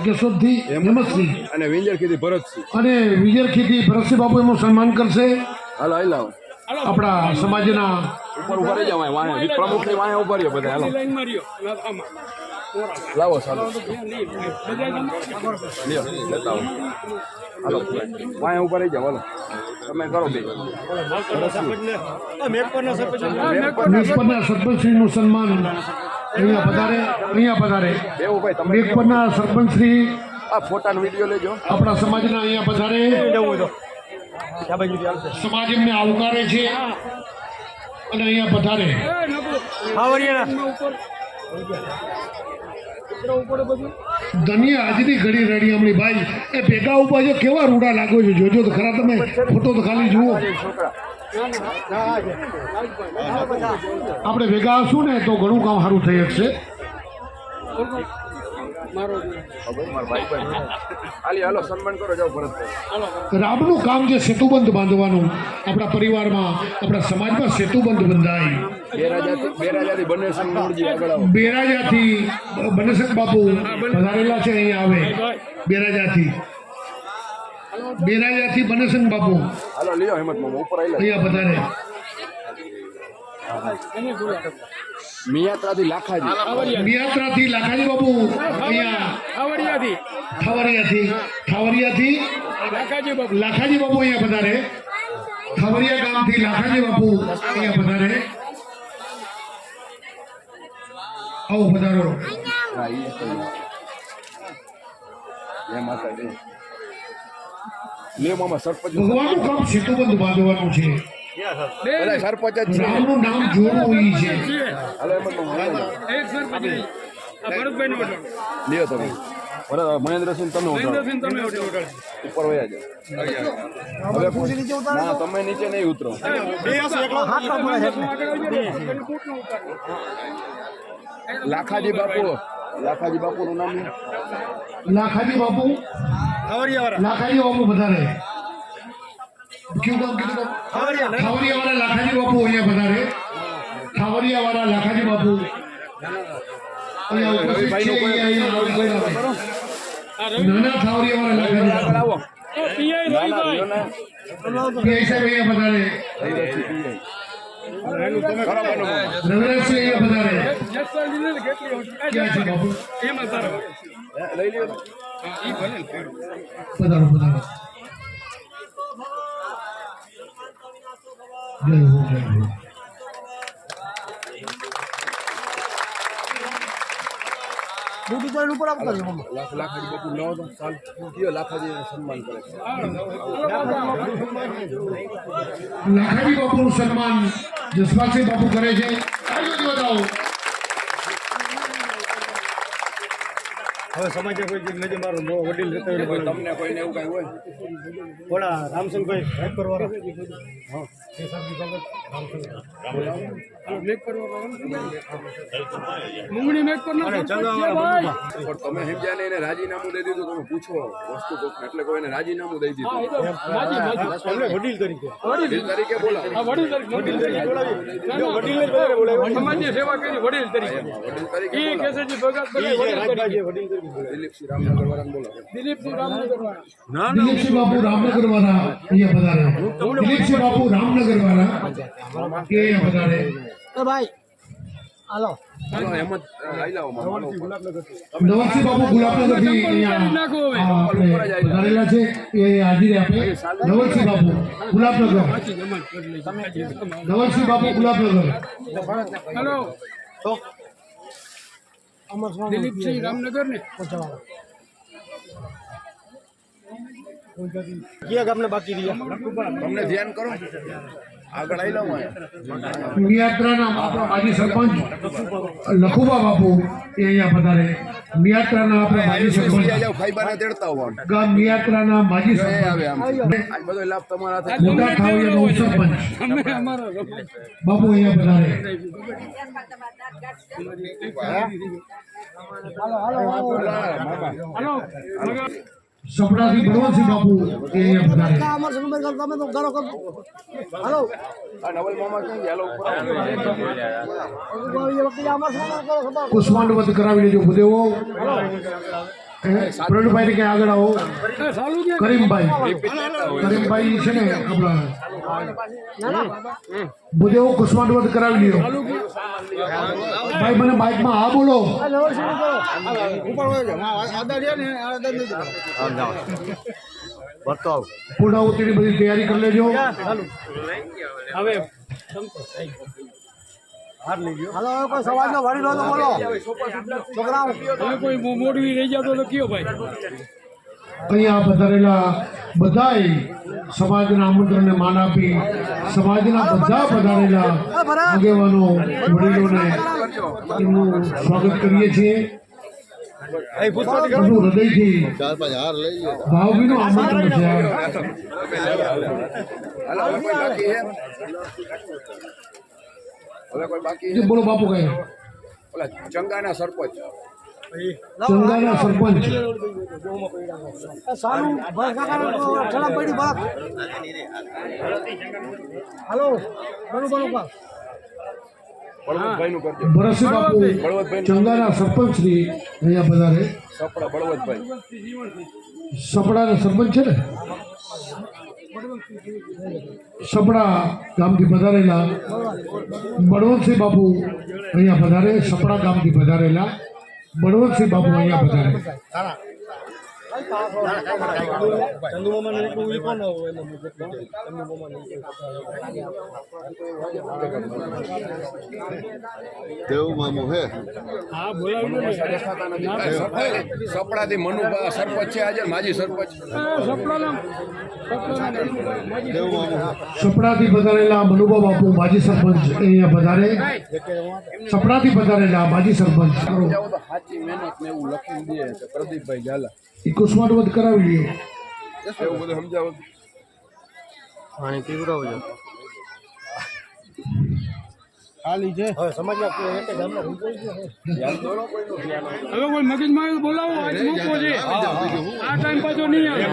S3: કેશોદથી હેમંતસિંહ
S7: અને વિંજરખીથી ભરતસિંહ.
S3: અને વિજયખીથી ભરતસિંહ બાપુ એમનું સન્માન કરશે.
S7: હાલો હાલ આવો.
S3: આપણા સમાજના
S7: ઉપર ઉભા રહી જાવ. વાંહે પ્રમુખની વાંહે ઉભા રહ્યો બધા. હાલો લાવો ચાલો લ્યો લેતા આવો. હાલો વાંહે ઉભા રહી જાવ. હાલો તમે કરો બે. મેઘપરના
S3: સરપંચશ્રીનું સન્માન અહીંયા પધારે.
S7: એવું ભાઈ તમે
S3: મેઘપરના સરપંચશ્રી
S7: આ ફોટાનો વિડીયો લેજો.
S3: આપણા સમાજના અહીંયા પધારે. સમાજ એમને આવકારે છે અને અહીંયા પધારે. ધન્ય આજની ઘડી રેડી હમણી ભાઈ એ ભેગા ઉભા છે. કેવા રૂડા લાગો છો, જોજો તો ખરા. તમે ફોટો તો ખાલી જુઓ. આપણે ભેગા હશું ને તો ઘણું કામ સારું થઈ શકશે.
S7: હાલો સન્માન કરો જાઓ ભરતભાઈ.
S3: રામનું કામ છે સેતુબંધ બાંધવાનું. આપણા પરિવારમાં, આપણા સમાજમાં સેતુબંધ બંધાય.
S7: બેરાજાથી બનેસંગ મૂળજી આગળ આવો.
S3: બેરાજાથી બનેસંગ બાપુ પધારેલા છે. અહીંયા આવે બેરાજાથી બનેસંગ બાપુ
S7: હાલો લ્યો હેમંત મામા ઉપર
S3: અહીંયા પધારે.
S7: મિયાત્રાથી લાખાજી બાપુ અહીંયા ઠાવરિયાથી લાખાજી બાપુ અહીંયા પધારે. ઠાવરિયા ગામથી લાખાજી બાપુ અહીંયા પધારે.
S3: આવો પધારો.
S7: હા એ તો જય માતાજી. લે મામા સરપંચ
S3: ભગવાનનું કામ સેતુબંધ બાંધવાનું છે.
S7: બધા સરપંચ જ છે.
S3: રામનું નામ જોડવું ઈ છે.
S7: હાલો એમ લ્યો તમે બરાબર. મહેન્દ્રસિંહ તમે ઉપર વયા જાઓ. હવે ના તમે નીચે નહીં ઉતરો. લાખાજી બાપુનું નામ
S3: લાખાજી બાપુ પધારે. કયું કામ કીધું? ખાવરિયાવાળા લાખાજી બાપુ અહીંયા પધારે. ખાવરિયાવાળા લાખાજી બાપુ અહીંયા ઉપસ્થિત છે. અહીંયા બોલાવે. નાના ખાવરિયાવાળા લાખાજી બાપુ. પીઆઈ સાહેબ અહીંયા પધારે. રવિરાજસિંહ અહીંયા પધારે. ક્યાં છે બાપુ?
S7: લઈ લ્યો.
S3: પધારો પધારો. જય હો જય હો.
S7: લાખાજી બાપુ નવો સાલ કયો લાખાજી સન્માન કરે છે.
S3: લાખાજી બાપુનું સન્માન જસપાલસિંહ બાપુ કરે છે. તાળીઓથી વધાવો.
S6: હવે સમાજે કોઈ નજર મારો વડીલ રહેતા હોય
S7: કોઈ તમને કોઈને એવું કઈ હોય
S6: થોડા રામસંગભાઈ હેલ્પ કરવા
S7: પણ તમે સમજ્યા ને એને રાજીનામું દઈ દીધું. તમે પૂછો વસ્તુ કોક એટલે કોઈને રાજીનામું દઈ દીધું.
S6: વડીલ તરીકે
S7: વડીલ તરીકે બોલાવો.
S4: સમાજની સેવા કરી વડીલ તરીકે.
S7: વડીલ તરીકે
S4: એ
S7: બોલાવો.
S4: કેસરજી ભગત બધા વડીલ તરીકે.
S7: દિલીપસિંહ રામનગર વાળાને બોલાવો.
S4: દિલીપસિંહ રામનગરવાળા.
S3: દિલીપસિંહ બાપુ રામનગરવાળા અહીંયા પધારે. દિલીપસિંહ બાપુ રામનગરવાળા એ અહીંયા પધારે.
S7: હાલો, એમ જ લઈ લાવો મામા.
S3: નવરસિંહ બાપુ ગુલાબનગરથી અહીંયા આપણે પધારેલા છે. એ હાજરી આપે. નવરસિંહ બાપુ ગુલાબનગર. નવરસિંહ બાપુ ગુલાબનગર.
S4: હેલો દિલીપસિંહ રામનગર ને
S6: ક્યાં ગામને બાકી રહ્યા
S7: તમને ધ્યાન કરો. આગળ આવી લાવો.
S3: મિયાત્રાના આપણા માજી સરપંચ લખુબા બાપુ એ અહીંયા પધારે. મિયાત્રાના આપણા માજી સરપંચ
S7: જાઓ ખાઈબાને તેડતા હોવા.
S3: ગામ મિયાત્રાના માજી
S7: એ આવે
S3: સરપંચ
S7: આમ આજ બધો લાભ તમારા હાથે.
S3: મોટા ખાવડિયાનો ઉપસરપંચ
S4: અમે અમારા
S3: બાપુ અહીંયા પધારે.
S4: હાલો
S3: સપડાથી બળવંતસિંહ બાપુ એ અહીંયા પધારે.
S7: આ નવલ મામા ક્યાં ગયા? હાલો ઉપર આવો.
S3: કુષ્માંડ વધ કરાવી લેજો ભૂદેવો. પ્રણભાઈ ક્યાં આગળ આવો. કરીમભાઈ છે ને આપણા ભૂદેવો કુષ્માંડ વધ કરાવી લ્યો. ભાઈ મને બાઇકમાં હા બોલો. પૂર્ણાહુતિની બધી તૈયારી કરી લેજો.
S4: હવે હવે કોઈ મોડવી રહી જતો તો કયો ભાઈ?
S3: અહીંયા પધારેલા બધાય સમાજના આમંત્રણને માન આપી સમાજના બધા પધારેલા આગેવાનો વડીલોને એમનું સ્વાગત કરીએ છીએ. બધું હૃદયથી ભાવભીનું આમંત્રણ છે.
S7: હાલો, હવે કોઈ બાકી છે? હવે કોઈ બાકી
S3: જે
S7: છે?
S3: બોલો બાપુ કહે.
S7: ઓલા ચંગાના સરપંચ
S3: ચંગાના સરપંચ
S7: બળવંતભાઈ નું કરજો.
S3: ભરતસિંહ બાપુ ચંગાના સરપંચ શ્રી અહીંયા પધારે.
S7: સપડા બળવંતભાઈ.
S3: સપડાના સરપંચ છે ને સપડા ગામથી પધારેલા બળવંતસિંહ બાપુ અહીંયા પધારે. સપડા ગામથી પધારેલા બળવંતસિંહ બાપુ અહીંયા પધારે.
S6: ચંદુ મામાને એટલું લીખો ન હોય એના મુજબ ચંદુ મામાને
S7: દેવ મામો હે
S6: હા બોલાવી
S7: સપડાથી મનુ સરપંચ છે આજે માજી સરપંચ દેવ મામો
S3: સપડાથી પધારેલા મનુભા બાપુ માજી સરપંચ અહીંયા પધારે. સપડાથી પધારેલા માજી સરપંચ
S7: સમજાવો તો સાચી મહેનત ને એવું લખી દે કે પ્રદીપભાઈ ઝાલા
S3: એ કુસમાટવદ કરાવી લ્યો.
S7: એવું બધું સમજાવો.
S1: પાણી પીવડાવજો.
S6: ખાલી છે હવે સમાજમાં કોઈ એક ગામમાં હવે કોઈ મગજમાં બોલાવો આજ મૂકો છે આ ટાઈમ પાછો નહીં આવે.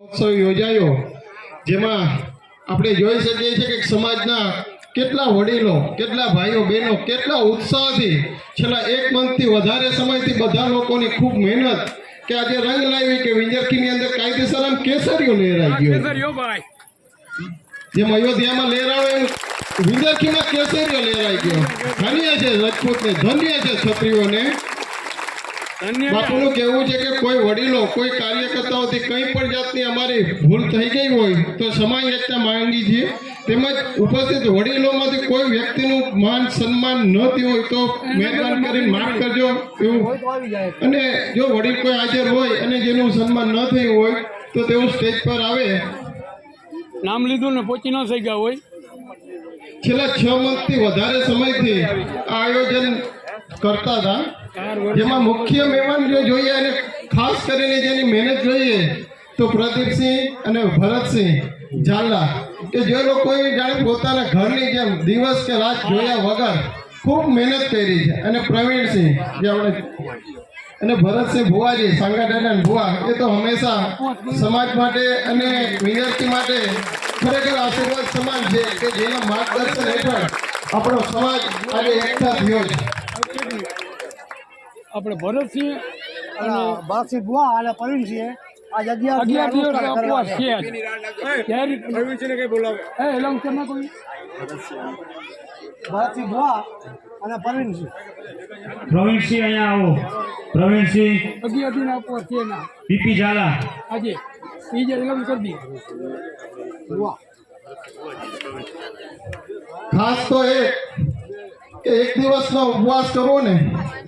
S3: ઉત્સવ યોજાયો જેમાં આપણે જોઈ શકીએ છીએ કે સમાજના કેટલા વડીલો, કેટલા ભાઈઓ બહેનો કેટલા ઉત્સાહથી છેલ્લા 1 મહિનાથી વધારે સમયથી બધા લોકોની ખૂબ મહેનત કે આજે રંગ લાવી કે વિંજરખીની અંદર કાયદેસર આમ કેસરીઓ લહેરાઈ ગયો. જેમ અયોધ્યામાં લહેરાવે એમ વિંજરખીમાં કેસરીઓ લહેરાઈ ગયો. ધન્ય છે રાજપૂતને, ધન્ય છે ક્ષત્રિયોને. બાપુનું કહેવું છે કે કોઈ વડીલો, કોઈ કાર્યકર્તાઓથી કંઈ પણ જાતની અમારી ભૂલ થઈ ગઈ હોય તો સમાજ એકતા માંગી છીએ. તેમજ ઉપસ્થિત વડીલોમાંથી કોઈ વ્યક્તિનું માન સન્માન ન થયું હોય તો મહેરબાની કરીને માફ કરજો એવું. અને જો વડીલ કોઈ હાજર હોય અને જેનું સન્માન ન થયું હોય તો તેઓ સ્ટેજ પર આવે.
S6: નામ લીધું ને પહોંચી ન થઈ ગયા હોય.
S3: છેલ્લા 6 મહિનાથી વધારે સમયથી આ આયોજન કરતા હતા, જેમાં મુખ્ય મહેમાન જો જોઈએ અને ખાસ કરીને જેની મહેનત જોઈએ તો પ્રદીપસિંહ અને ભરતસિંહ ઝાલા કે જે લોકોએ જાણે પોતાના ઘરની જેમ દિવસ કે રાત જોયા વગર ખૂબ મહેનત કરી છે. અને પ્રવીણસિંહ જે આપણે અને ભરતસિંહ ભુવાજી સાંગાડાના ભુવા એ તો હંમેશા સમાજ માટે અને વિદ્યાર્થી માટે ખરેખર આશીર્વાદ સમાન છે કે જેના માર્ગદર્શન હેઠળ આપણો સમાજ આજે એકઠા થયો છે.
S6: આપણે ભરતસિંહ
S2: અને બારસિંહ બુઆ અને પ્રવીણસિંહ આજ 11
S6: દિવસ ઉપવાસ છે ત્યારે પ્રવીણસિંહને કઈ બોલાવે એલાઉન્સ કરના કોઈ
S2: બારસિંહ બુઆ અને પ્રવીણસિંહ
S8: પ્રવીણસિંહ અહીંયા આવો. પ્રવીણસિંહ
S6: 11 દિન ઉપવાસ છે ના
S8: પીપી ઝાલા
S6: આજે એ જે એલાઉન્સ કરી દી
S2: બુઆ
S3: ખાસ તો એ કે 1 દિવસનો ઉપવાસ કરવો ને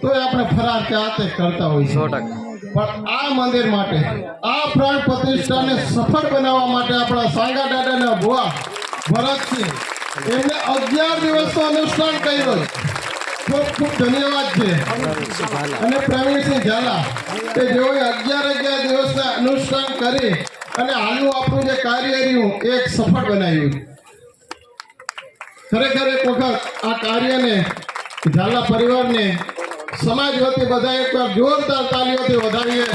S3: તો આપણે ફરાર કે આતે કરતા હોય છે. પણ આ મંદિર માટે આ પ્રાણ પ્રતિષ્ઠાને સફળ બનાવવા માટે આપણા સાંગા દાદાના ભુવા ભરતસિંહ એમને 11 દિવસનું અનુષ્ઠાન કર્યું. ખૂબ ખૂબ ધન્યવાદ છે. અને પ્રવીણસિંહ ઝાલા કે જેઓએ 11 દિવસના અનુષ્ઠાન કરી અને હાલનું આપણું જે કાર્ય રહ્યું એક સફળ બનાવ્યું. ખરેખર એક વખત આ કાર્યને ઝાલા પરિવારને સમાજ વતી બધા એકવાર જોરદાર તાલીઓથી વધાવીએ.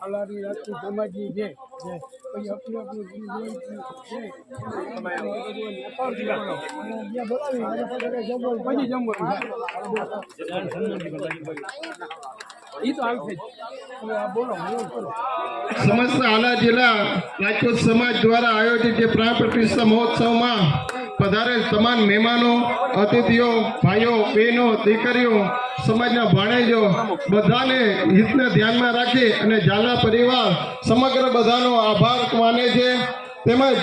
S6: અલારી રાજપૂત સમાજની છે પછી આપણું પછી એ તો આવશે હવે આ બોલો
S3: સમસ્ત હાલા જિલ્લા રાજપૂત સમાજ દ્વારા આયોજિત જે પ્રાણ પ્રતિષ્ઠા મહોત્સવમાં પધારેલ તમામ મહેમાનો, અતિથિઓ, ભાઈઓ, બહેનો, દીકરીઓ, સમાજના ભાણેજો બધાને હિતને ધ્યાનમાં રાખી અને ઝાલા પરિવાર સમગ્ર બધાનો આભાર માને છે. તેમજ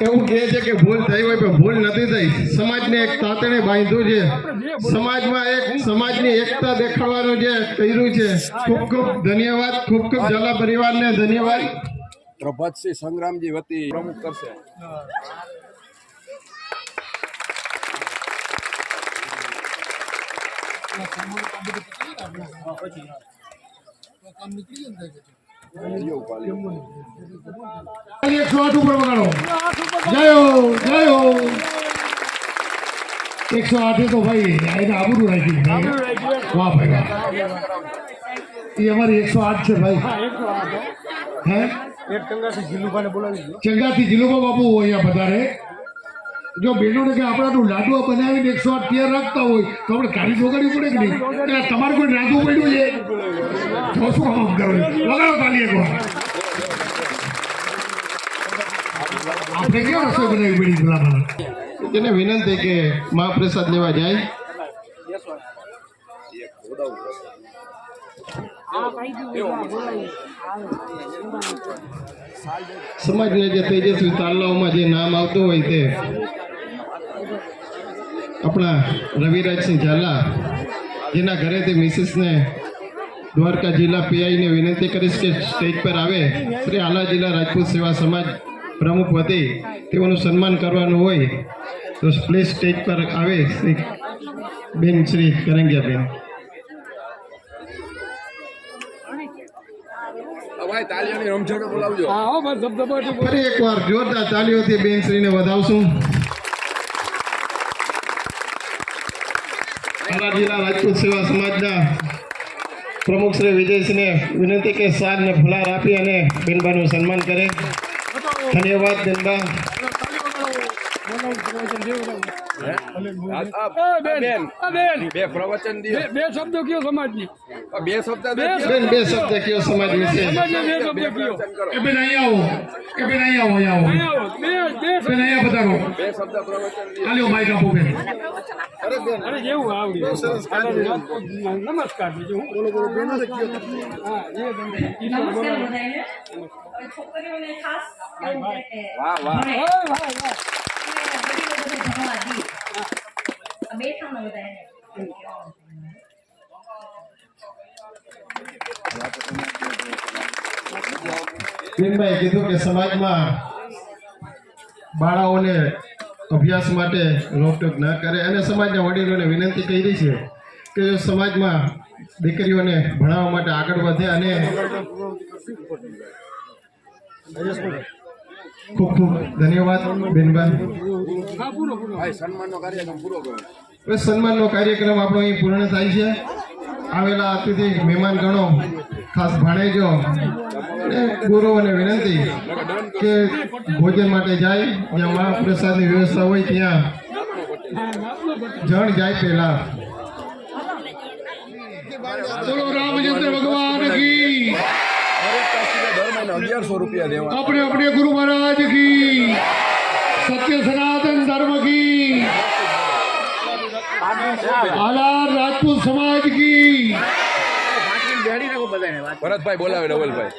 S3: એવું કહે છે કે ભૂલ થઈ હોય પણ ભૂલ નથી થઈ. સમાજને એક તાતણે બાંધ્યું છે. સમાજમાં એક સમાજની એકતા દેખાડવાનું જે કર્યું છે. ખૂબ ખૂબ ધન્યવાદ. ખૂબ ખૂબ ઝાલા પરિવારને ધન્યવાદ.
S7: પ્રભાતસિંહ સંગ્રામજી વતી પ્રમુખ કરશે.
S3: એકસો આઠ ઉપર વગાડો. જય હો, જય હો. 108 તો ભાઈ એને આબરૂ રાખી. વાહ ભાઈ વાહ. એ અમારી 108 છે ભાઈ. હે
S6: એક ટંગાથી જીલુભાને બોલાવી દો.
S3: ચંગાથી જીલુભા બાપુ અહીંયા પધારે. જો બહેનોને કે આપણાનું લાડવા બનાવીને 108 તૈયાર રાખતા હોય તો આપણે ગાડી દોગાડવી પડે કે નહીં? એટલે તમારે કોઈ રાંધવું પડ્યું છે તો શું કામ કરો? વગાડો તાલી એક વાર. આપણે ક્યાં રસોઈ બનાવી પડી પેલા
S9: એને વિનંતી કે મહાપ્રસાદ લેવા જાય. સમાજના જે તેજસ્વી તાલાઓમાં જે નામ આવતું હોય તે આપણા રવિરાજસિંહ ઝાલા, જેના ઘરેથી મિસિસને દ્વારકા જિલ્લા પીઆઈને વિનંતી કરીશ કે સ્ટેજ પર આવે. શ્રી હાલા જિલ્લા રાજપૂત સેવા સમાજ પ્રમુખ વતી તેઓનું સન્માન કરવાનું હોય તો પ્લીઝ સ્ટેજ પર આવે શ્રી બેન શ્રી કરંગિયાબેન. ફરી એકવાર જોરદાર તાલીઓથી બેન શ્રીને વધાવશું. હાલા જિલ્લા રાજપૂત સેવા સમાજના પ્રમુખ શ્રી વિજયસિંહને વિનંતી કે સાલ ને ફુલાર આપી અને બેનબાનું સન્માન કરે. ધન્યવાદ બેનબા.
S7: બે પ્રવચન
S6: બે શબ્દો કયો સમાજની
S7: બે શબ્દ
S9: બેન બે શબ્દ કયો સમાજ વિશે.
S3: એ બેન અહીંયા આવો, એ બેન અહીંયા આવો, અહીંયા આવો બેન, અહીંયા પધારો.
S7: બે શબ્દ પ્રવચન
S3: હાલ્યો માઈક આપો બેન.
S6: અરે જેવું આવડી નમસ્કાર બીજું હું બોલો બેનો હા જે
S10: નમસ્કાર બધાને. છોકરીઓને ખાસ
S7: વાહ વાહ
S10: બેઠા બધાને
S9: બેનભાઈ કીધું કે સમાજમાં બાળાઓને અભ્યાસ માટે રોકટોક ન કરે અને સમાજના વડીલોને વિનંતી કરી છે કે જો સમાજમાં દીકરીઓને ભણાવવા માટે આગળ વધે અને ખૂબ ખૂબ ધન્યવાદ બેનભાઈ.
S7: સન્માનનો કાર્યક્રમ પૂરો કરો.
S9: હવે સન્માનનો કાર્યક્રમ આપણો અહીં પૂર્ણ થાય છે. આવેલા અતિથિ મહેમાન ગણો, ખાસ ભાણેજો અને ગુરુઓને વિનંતી કે ભોજન માટે જાય. જ્યાં મહાપ્રસાદની વ્યવસ્થા હોય ત્યાં જણ જાય પહેલા.
S3: બોલો રામચંદ્ર ભગવાન કી.
S7: દર મહિને 1100 રૂપિયા દેવા.
S3: अपने अपने गुरु महाराज की, सत्य सनातन धर्म की, आलार राजपूत समाज की.
S7: ભરતભાઈ બોલાવે ડબલભાઈ.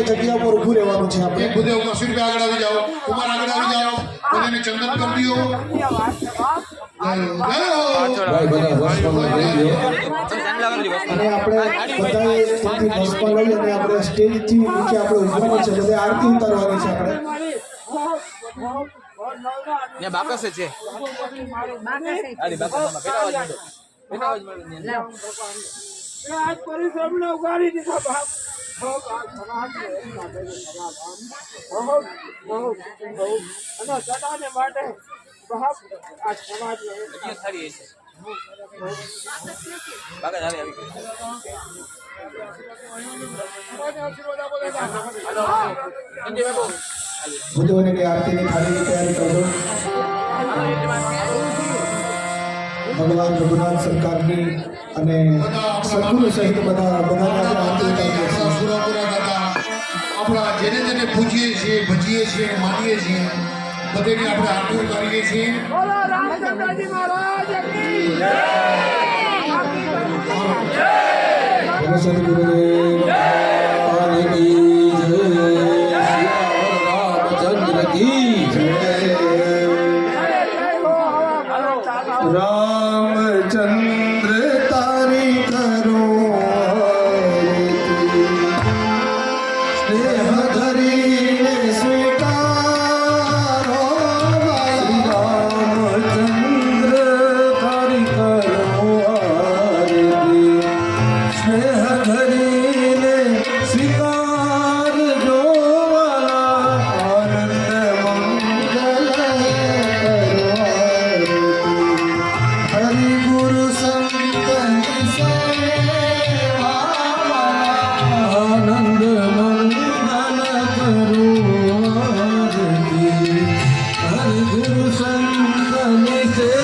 S2: જગ્યા પર ઉભું રહેવાનું છે આપણે.
S3: બધે 80 રૂપિયા આગળ આવી જાઓ, કુમાર આગળ આવી જાઓ, બધાને ચંદન કરી દો.
S2: અને આપણે બધાએ ત્યાંથી બસમાં લઈ અને આપણે સ્ટેજથી નીચે આપણે ઉભવાનું છે. બધે આરતી ઉતારવાની છે આપણે.
S6: આજ પરિશ્રમને ઉગાડી દીધા બાપ. અને સદાને માટે બાપ આ સમાજને
S2: બધું કે આરતીની ખાલી તૈયારી કરજો.
S5: ભગવાન રઘુનાથ સરકારની અને સદગુરુ સહિત બધાને આપણે આંતરિક
S3: સુરાપુરા દાદા આપણા જેને જેને પૂજીએ છીએ ભજીએ છીએ માનીએ છીએ બધેની આપણે આરતી ઉતારીએ છીએ
S5: બોલો સદગુરુદેવ મહારાજ કી જય. રામચંદ્ર કી જય. રામચંદ્ર તારી કરો આરતી. સ્નેહ ધરીને સ્વીકારો શ્રી રામચંદ્ર તારી કરો આરતી. સ્નેહ ધરીને સ્વીકારજો વાલા આનંદ મંગલ હરિ ગુરુ સંત આનંદ મંગલ કરો આરતી. હરિ ગુરુ સંતની સેવા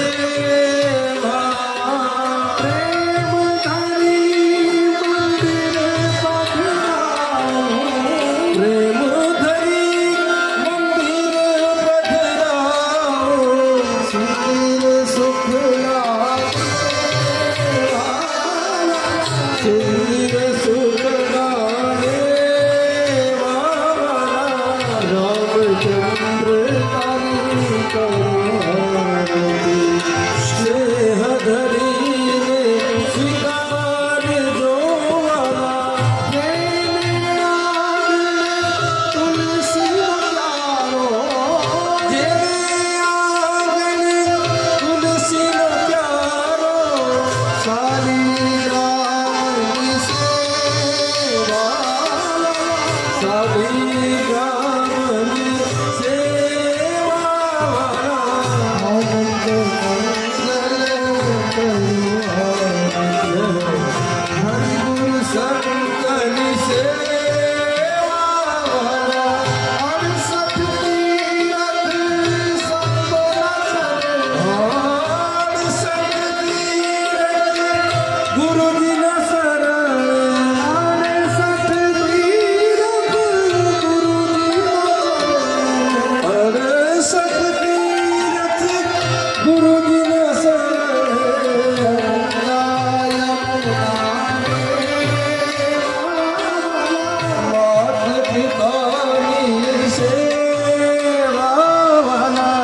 S5: પ્રેમ ધરી મંદિર પધરાવો. પ્રેમ ધરી મંદિર પધરાવો. સુખીર સુખ સુખીર સુખ રામચંદ્ર તારી કરો આરતી. સ્નેહ ધરીને સ્વીકારજો વાલા તુલસી પ્યારો. જેને આંગણે તુલસીનો પ્યારો સાલી રામની સેવા. સાલી રામની સેવા આનંદ મંગલ હરિ ગુરુ સંતની સેવા. અડસઠ તીરથ ગુરુજીના શરણ. 68 તીરથ ગુરુજીના માત પિતાની સેવા વાલા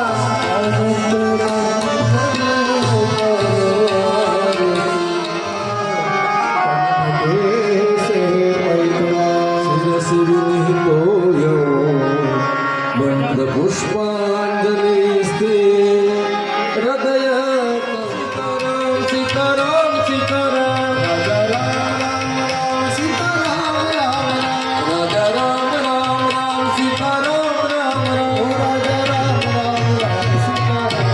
S5: મંત્ર પુષ્પાંજલિ હૃદય સીતારામ સીતારામ રાજા રામ સીતારામ રાજા રામ રામ રામ સીતારામ રામ રામ રાજા રામ રામ સીતારામ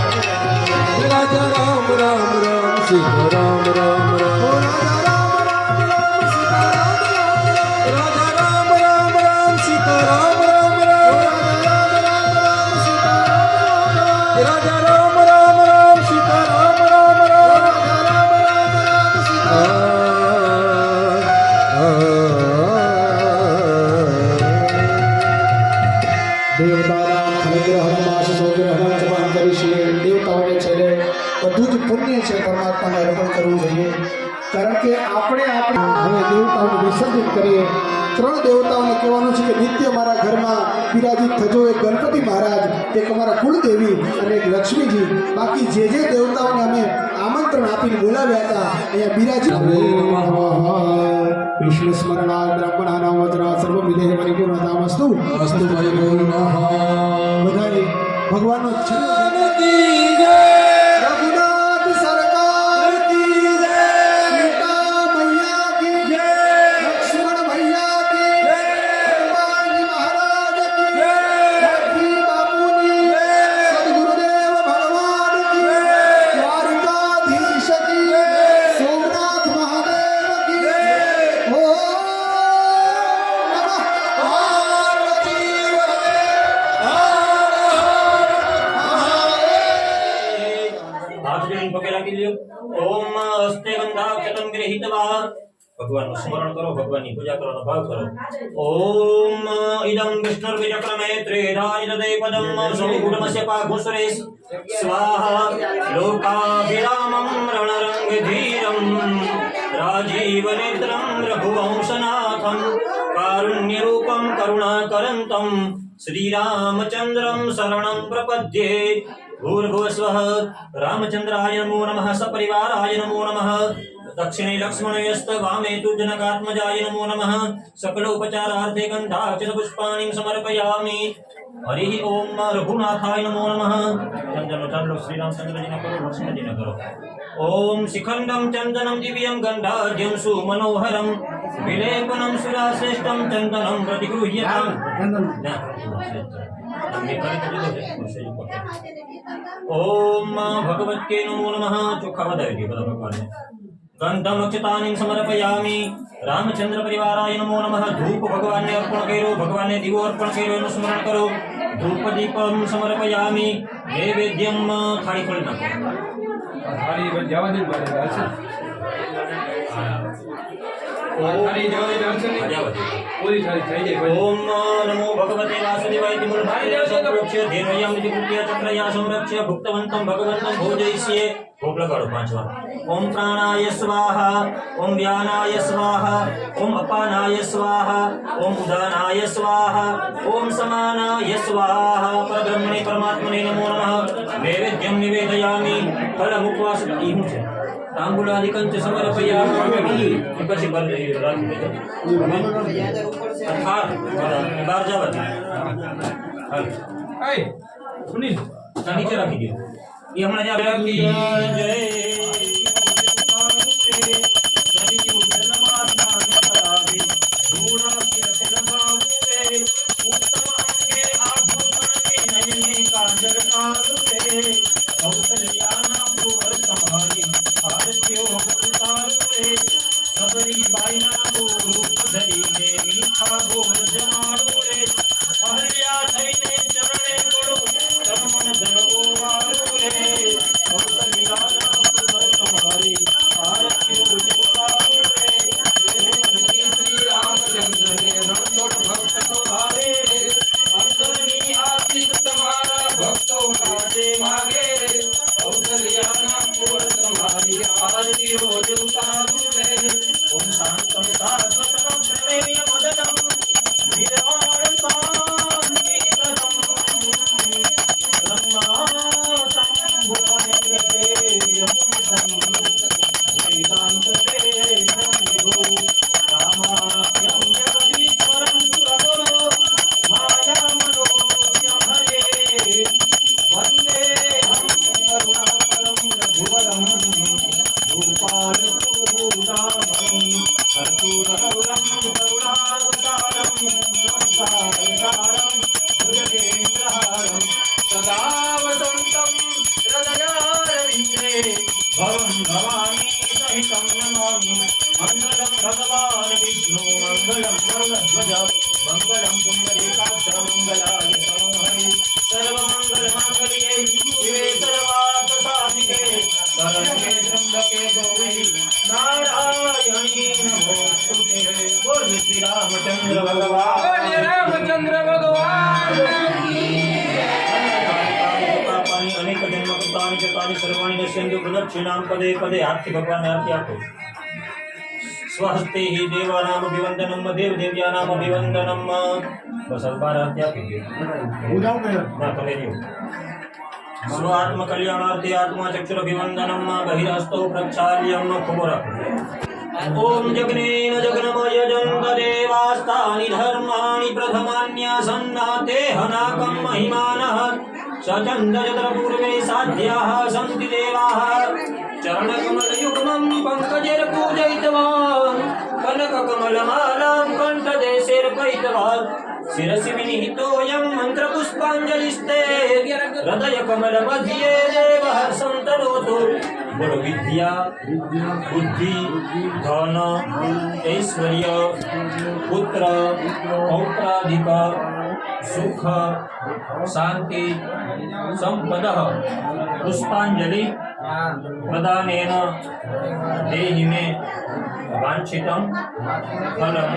S5: રાજા રામ રામ રામ સીતારામ રામ રામ રાજા રામ રામ સીતારામ રામ રાજા રામ રામ રામ સીતારામ રામ દેવતાના અનુગ્રહ માસ સોગ્રહ જવાન કરી છે. દેવતાઓને છેલ્લે બધું જ પુણ્ય છે પરમાત્માને અર્પણ કરવું જોઈએ. કારણ કે આપણે હવે દેવતાઓને વિસર્જિત કરીએ. 3 દેવતાઓને કહેવાનું છે કે નિત્ય મારા ઘરમાં બિરાજિત થજો. એક ગણપતિ મહારાજ, એક અમારા કુળદેવી અને એક લક્ષ્મીજી. બાકી જે દેવતાઓને અમે આમંત્રણ આપીને બોલાવ્યા હતા અહીંયા બિરાજિત. વિષ્ણુ સ્મરણા બ્રાહ્મણાનામ વચના સર્વ વિદેહ પરિપૂર્ણતામસ્તુ. અસ્તુ બધાએ ભગવાનનો રઘુનાથ સરકાર કી જય. સીતા મૈયા કી જય. લક્ષ્મણ ભૈયા કી જય. હનુમાનજી મહારાજ કી જય. લક્ષ્મી બાપુની જય. સદગુરુદેવ ભગવાન કી જય. દ્વારકાધીશ કી જય. સોમનાથ મહાદેવ કી જય. ઓમ નમઃ પાર્વતી પતે. હર હર મહાદેવ.
S11: આપી લ્યો. ઓમ હસ્તે ગંધાક્ષતં ગૃહીત્વા ભગવાનનું સ્મરણ કરો, ભગવાનની પૂજા કરવાનો ભાવ કરો. ઓમ ઇદં વિષ્ણુર્વિચક્રમે ત્રેધાયતે પદમ સમૂઢમસ્ય પાઘુસુરેશ સ્વાહા લોકાભિરામં રણરંગધીરં રાજીવનેત્રં રઘુવંશનાથં કારુણ્યરૂપં કરુણાકરંतं શ્રીરામચંદ્રં શરણં પ્રપદ્યે. ભૂર્ભુવસ્વઃ રામચંદ્રાય નમો નમઃ સપરિવારાય નમો નમઃ दक्षिणे लक्ष्मणयस्त वामे तु जनकात्मजाय नमो नमः सकलोपचारार्थे गन्धाक्षत पुष्पाणि समर्पयामि. हरि ओम रघुनाथाय नमो नमः. चंदन चालो श्री रामचंद्र जी ने करो, लक्ष्मण जी ने करो. ओम शिखंडं चंदनं दिव्यं गंधाढ्यं सुमनोहरं विलेपनं सुराश्रेष्ठं चंदनं प्रतिगृह्यताम्. ओम भगवत्यै नमो नमः. चोखा बधाई भगवान ने गंधमक्षतानि समर्पयामि. रामचंद्र परिवाराय नमो नमः. धूप भगवान ने अर्पण करो, भगवान ने दीवो अर्पण करो, एनु स्मरण करो. धूप दीपम समर्पयामि. नैवेद्यम थाળી ખોલી નાખો.
S7: થાળી જવા દે પૂરી થાળી થઈ જાય.
S11: ओम नमो भगवते वासुदेवाय मूलभाय संरक्ष्य धेनयां विकृत्य चक्रया संरक्ष्य भुक्तवन्तं भगवन्तं भोजयिष्ये. भोग लगाड़ो 5 बार. ओम प्राणाय स्वाहा, ओम व्यानाय स्वाहा, ओम अपानाय स्वाहा, ओम उदानाय स्वाहा, ओम समानाय स्वाहा. परब्रह्मणे परमात्मने नमो नमः. नैवेद्यं निवेदयामि. फलमुपवास ईहु छे. तांबूलादिकं च समर्पयामि. પછી બાર રાખી દેજો. હા બાર જાવ. હાલ એ સુનિલ નીચે રાખી દો. એ હમણાં જ રાખી. જય पदे पदे आरती भगवान आरती आपको. स्वस्ति ही देवानाम अभिवंदनम देव देव्यानाम अभिवंदनम. बस बार आरती आपकी ना करे दियो. स्व आत्म कल्याणार्थे आत्मा चक्षुर अभिवंदनम बहिरस्तो प्रक्षाल्यम खबर. ओम जगनेन जगनमय जन्त देवास्तानि धर्माणि प्रथमान्यासन्नाते हनाकं महिमानः. सचन्दयत्र पूर्वे साध्याः सन्ति देवाः. चरणकमलयुग्मं पङ्कजैर्पूजयित्वा कनककमलमालां कण्ठदेशैर्पयित्वा शिरसि विनिहितोऽयं मन्त्रपुष्पाञ्जलिस्ते. हृदयकमलमध्ये देवः सन्तनोतु. बोलो विद्या बुद्धि धन ऐश्वर्य पुत्र पौत्राधिक सुख शांति संपद पुष्पांजलि प्रदानेन देहि मे वाञ्छितं फलं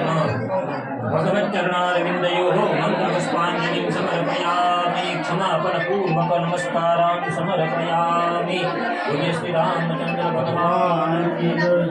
S11: भगवच्चरणारविन्दयोः मन्त्रपुष्पाञ्जलिं समर्पयामि क्षमापणपूर्वकनमस्कारान् समर्पयामि श्री रामचंद्र भगवान की जय।